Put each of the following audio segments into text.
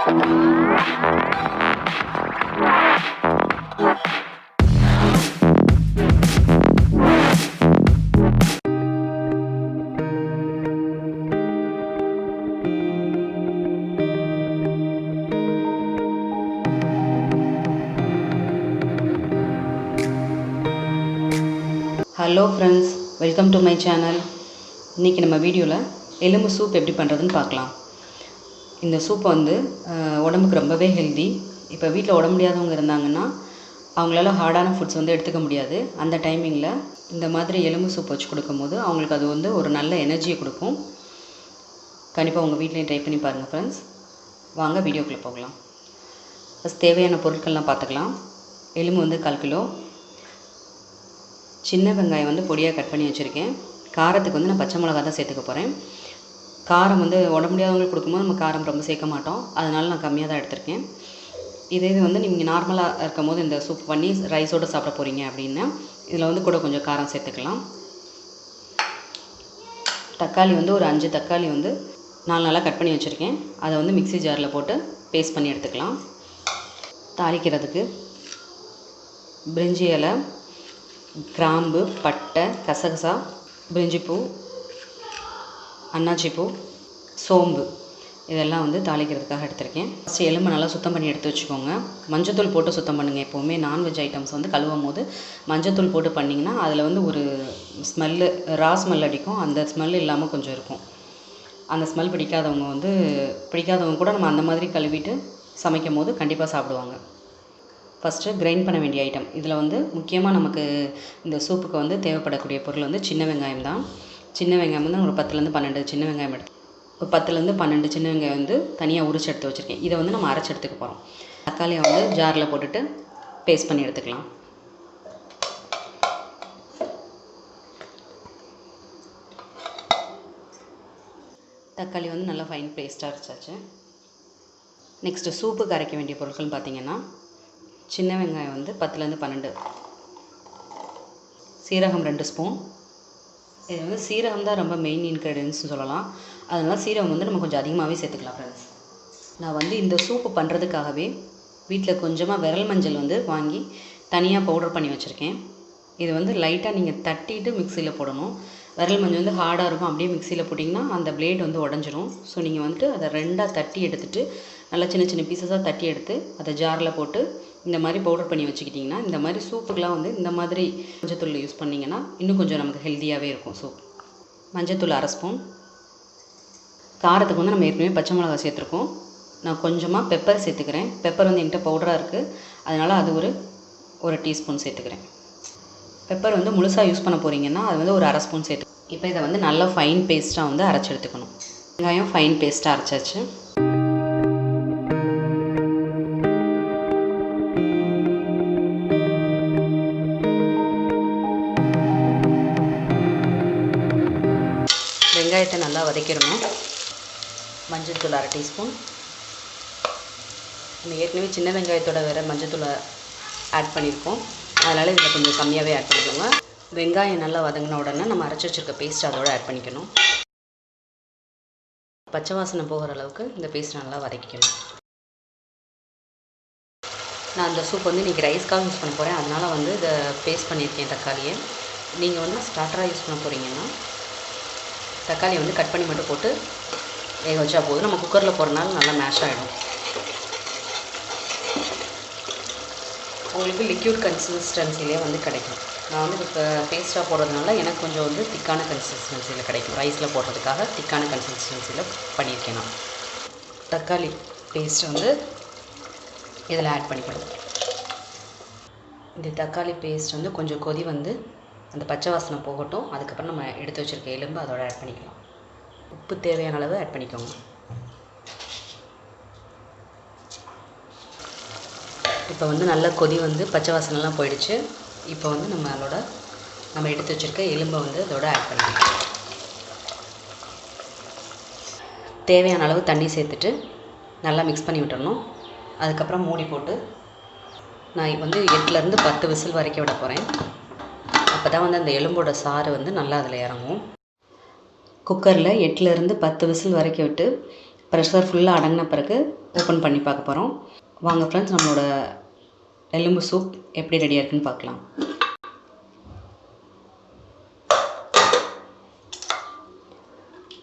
Hello friends, welcome to my channel. இன்றைக்கி நம்ம வீடியோவில் எலும்பு சூப் எப்படி பண்ணுறதுன்னு பார்க்கலாம். இந்த சூப் வந்து உடம்புக்கு ரொம்பவே ஹெல்தி. இப்போ வீட்டில் உடம்பு முடியாதவங்க இருந்தாங்கன்னா அவங்களால ஹார்டான ஃபுட்ஸ் வந்து எடுத்துக்க முடியாது. அந்த டைமிங்கில் இந்த மாதிரி எலும்பு சூப் வச்சு கொடுக்கும்போது அவங்களுக்கு அது வந்து ஒரு நல்ல எனர்ஜியை கொடுக்கும். கண்டிப்பாக உங்கள் வீட்லேயும் ட்ரை பண்ணி பாருங்கள் ஃப்ரெண்ட்ஸ். வாங்க வீடியோக்குள்ளே போகலாம். ஃபஸ்ட் தேவையான பொருட்கள்லாம் பார்த்துக்கலாம். எலும்பு வந்து 1/4 கிலோ, சின்ன வெங்காயம் வந்து பொடியாக கட் பண்ணி வச்சுருக்கேன். காரத்துக்கு வந்து நான் பச்சை மிளகா தான் சேர்த்துக்க போகிறேன். காரம் வந்து உடம்பு முடியாதவங்களுக்கு கொடுக்கும்போது நம்ம காரம் ரொம்ப சேர்க்க மாட்டோம், அதனால நான் கம்மியாக தான் எடுத்திருக்கேன். இது வந்து நீங்கள் நார்மலாக இருக்கும் போது இந்த சூப் பண்ணி ரைஸோடு சாப்பிட போகிறீங்க அப்படின்னா இதில் வந்து கூட கொஞ்சம் காரம் சேர்த்துக்கலாம். தக்காளி வந்து ஒரு 5 தக்காளி வந்து 4 நாளாக கட் பண்ணி வச்சுருக்கேன். அதை வந்து மிக்ஸி ஜாரில் போட்டு பேஸ்ட் பண்ணி எடுத்துக்கலாம். தாளிக்கிறதுக்கு பிரிஞ்சி இலை, கிராம்பு, பட்டை, கசகசா, பிரிஞ்சிப்பூ, அன்னாச்சிப்பூ, சோம்பு இதெல்லாம் வந்து தாளிக்கிறதுக்காக எடுத்திருக்கேன். ஃபஸ்ட்டு எலும்பு நல்லா சுத்தம் பண்ணி எடுத்து வச்சுக்கோங்க. மஞ்சத்தூள் போட்டு சுத்தம் பண்ணுங்கள். எப்போவுமே நான்வெஜ் ஐட்டம்ஸ் வந்து கழுவும் போது மஞ்சத்தூள் போட்டு பண்ணிங்கன்னா அதில் வந்து ஒரு ஸ்மெல்லு, ஸ்மெல் அடிக்கும். அந்த ஸ்மெல் இல்லாமல் கொஞ்சம் இருக்கும். அந்த ஸ்மெல் பிடிக்காதவங்க கூட நம்ம அந்த மாதிரி கழுவிட்டு சமைக்கும் போது கண்டிப்பாக சாப்பிடுவாங்க. ஃபஸ்ட்டு கிரைண்ட் பண்ண வேண்டிய ஐட்டம். இதில் வந்து முக்கியமாக நமக்கு இந்த சூப்புக்கு வந்து தேவைப்படக்கூடிய பொருள் வந்து சின்ன வெங்காயம் தான். சின்ன வெங்காயம் வந்து ஒரு 10லேருந்து 12 சின்ன வெங்காயம் எடுத்து, ஒரு 10லேருந்து 12 சின்ன வெங்காயம் வந்து தனியாக உரிச்சு எடுத்து வச்சுருக்கேன். இதை வந்து நம்ம அரைச்சி எடுத்துக்க போகிறோம். தக்காளியை வந்து ஜாரில் போட்டுட்டு பேஸ்ட் பண்ணி எடுத்துக்கலாம். தக்காளி வந்து நல்லா ஃபைன் பேஸ்ட்டாக அரைச்சாச்சு. நெக்ஸ்ட்டு சூப்புக்கு அரைக்க வேண்டிய பொருட்கள்னு பார்த்திங்கன்னா சின்ன வெங்காயம் வந்து 10லேருந்து 12, சீரகம் 2 ஸ்பூன். இது வந்து சீரகம் தான் ரொம்ப மெயின் இன்க்ரீடியன்ட்ஸ்னு சொல்லலாம். அதனால் சீரகம் வந்து நம்ம கொஞ்சம் அதிகமாகவே சேர்த்துக்கலாம் ஃப்ரெண்ட்ஸ். நான் வந்து இந்த சூப்பு பண்ணுறதுக்காகவே வீட்டில் கொஞ்சமாக விரல் மஞ்சள் வந்து வாங்கி தனியாக பவுடர் பண்ணி வச்சுருக்கேன். இது வந்து லைட்டாக நீங்கள் தட்டிட்டு மிக்சியில் போடணும். விரல் மஞ்சள் வந்து ஹார்டாக இருக்கும், அப்படியே மிக்சியில் போட்டிங்கன்னா அந்த பிளேட் வந்து உடஞ்சிரும். ஸோ நீங்கள் வந்துட்டு அதை 2ஆக தட்டி எடுத்துகிட்டு நல்லா சின்ன சின்ன பீசஸாக தட்டி எடுத்து அதை ஜாரில் போட்டு இந்த மாதிரி பவுடர் பண்ணி வச்சுக்கிட்டிங்கன்னா, இந்த மாதிரி சூப்புக்கெலாம் வந்து இந்த மாதிரி மஞ்சத்தூள் யூஸ் பண்ணிங்கன்னா இன்னும் கொஞ்சம் நமக்கு ஹெல்த்தியாகவே இருக்கும் சூப். மஞ்சத்தூள் 1/2 ஸ்பூன். காரத்துக்கு வந்து நம்ம ஏற்கனவே பச்சை மிளகா சேர்த்துருக்கோம். நான் கொஞ்சமாக பெப்பர் சேர்த்துக்கிறேன். பெப்பர் வந்து என்கிட்ட பவுடராக இருக்குது, அதனால் அது ஒரு டீஸ்பூன் சேர்த்துக்கிறேன். பெப்பர் வந்து முழுசாக யூஸ் பண்ண போகிறீங்கன்னா அது வந்து ஒரு 1/2 ஸ்பூன் சேர்த்து. இப்போ இதை வந்து நல்லா ஃபைன் பேஸ்ட்டாக வந்து அரைச்சி எடுத்துக்கணும். வெங்காயம் ஃபைன் பேஸ்ட்டாக அரைச்சாச்சு. வெங்காயத்தை நல்லா வதக்கிடணும். மஞ்சள்தூள் 1/2 டீஸ்பூன். நம்ம ஏற்கனவே சின்ன வெங்காயத்தோட வேறு மஞ்சள்தூளை ஆட் பண்ணியிருக்கோம், அதனால் இதில் கொஞ்சம் கம்மியாகவே ஆட் பண்ணிக்கோங்க. வெங்காயம் நல்லா வதங்கின உடனே நம்ம அரைச்சி வச்சுருக்க பேஸ்ட் அதோடு ஆட் பண்ணிக்கணும். பச்சை வாசனை போகிற அளவுக்கு இந்த பேஸ்ட் நல்லா வதக்கிக்கணும். நான் அந்த சூப் வந்து இன்றைக்கி ரைஸ்க்காக யூஸ் பண்ண போகிறேன், அதனால் வந்து இதை பேஸ்ட் பண்ணியிருக்கேன் தக்காளியை. நீங்கள் வந்து ஸ்டார்டராக யூஸ் பண்ண போகிறீங்கன்னா தக்காளியை வந்து கட் பண்ணி மட்டும் போட்டு வேக வச்சா போதும். நம்ம குக்கரில் போடுறதுனால நல்லா மேஷ் ஆகிடும். உங்களுக்கு லிக்யூட் கன்சிஸ்டன்சிலே வந்து கிடைக்கும். நான் வந்து இப்போ பேஸ்ட்டாக போடுறதுனால எனக்கு கொஞ்சம் வந்து திக்கான கன்சிஸ்டன்சியில் கிடைக்கும். ரைஸில் போடுறதுக்காக திக்கான கன்சிஸ்டன்சியில் பண்ணியிருக்கேன் நான். தக்காளி பேஸ்ட் வந்து இதில் ஆட் பண்ணிக்கணும். இந்த தக்காளி பேஸ்ட் வந்து கொஞ்சம் கொதி வந்து அந்த பச்சை வாசனை போகட்டும். அதுக்கப்புறம் நம்ம எடுத்து வச்சுருக்க எலும்பு அதோட ஆட் பண்ணிக்கலாம். உப்பு தேவையான அளவு ஆட் பண்ணிக்கோங்க. இப்போ வந்து நல்லா கொதி வந்து பச்சை வாசனைலாம் போயிடுச்சு. இப்போ வந்து நம்ம எடுத்து வச்சுருக்க எலும்பை வந்து அதோட ஆட் பண்ணிக்கலாம். தேவையான அளவு தண்ணி சேர்த்துட்டு நல்லா மிக்ஸ் பண்ணி விட்டுறணும். அதுக்கப்புறம் மூடி போட்டு நான் வந்து 8லேருந்து 10 விசில் வரைக்கும் விட போகிறேன். அப்போ தான் வந்து அந்த எலும்போட சாறு வந்து நல்லா அதில் இறங்கும். குக்கரில் 8லேருந்து 10 விசில் வரைக்கும் விட்டு ப்ரெஷர் ஃபுல்லாக அடங்கின பிறகு ஓப்பன் பண்ணி பார்க்க போகிறோம். வாங்க ஃப்ரெண்ட்ஸ், நம்மளோட எலும்பு சூப் எப்படி ரெடியாக இருக்குன்னு பார்க்கலாம்.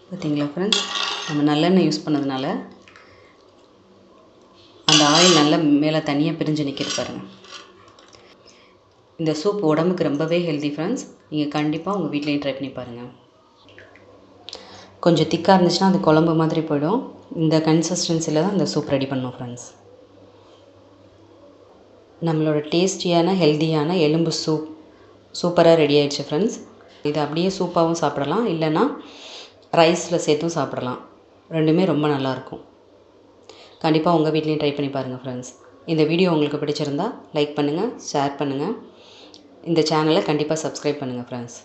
பார்த்தீங்களா ஃப்ரெண்ட்ஸ், நம்ம நல்லெண்ணெய் யூஸ் பண்ணதுனால அந்த ஆயில் நல்லா மேலே தனியாக பிரிஞ்சு நிற்கிது பாருங்கள். இந்த சூப் உடம்புக்கு ரொம்பவே ஹெல்தி ஃப்ரெண்ட்ஸ். நீங்கள் கண்டிப்பாக உங்கள் வீட்லேயும் ட்ரை பண்ணி பாருங்கள். கொஞ்சம் திக்காக இருந்துச்சுன்னா அது குழம்பு மாதிரி போயிடும். இந்த கன்சிஸ்டன்சியில் தான் இந்த சூப் ரெடி பண்ணோம் ஃப்ரெண்ட்ஸ். நம்மளோட டேஸ்டியான ஹெல்த்தியான எலும்பு சூப் சூப்பராக ரெடி ஆகிடுச்சு ஃப்ரெண்ட்ஸ். இது அப்படியே சூப்பாகவும் சாப்பிடலாம், இல்லைன்னா ரைஸில் சேர்த்தும் சாப்பிடலாம். ரெண்டுமே ரொம்ப நல்லாயிருக்கும். கண்டிப்பாக உங்கள் வீட்லேயும் ட்ரை பண்ணி பாருங்கள் ஃப்ரெண்ட்ஸ். இந்த வீடியோ உங்களுக்கு பிடிச்சிருந்தா லைக் பண்ணுங்கள், ஷேர் பண்ணுங்கள். இந்த சேனலை கண்டிப்பாக சப்ஸ்கிரைப் பண்ணுங்கள் ஃப்ரெண்ட்ஸ்.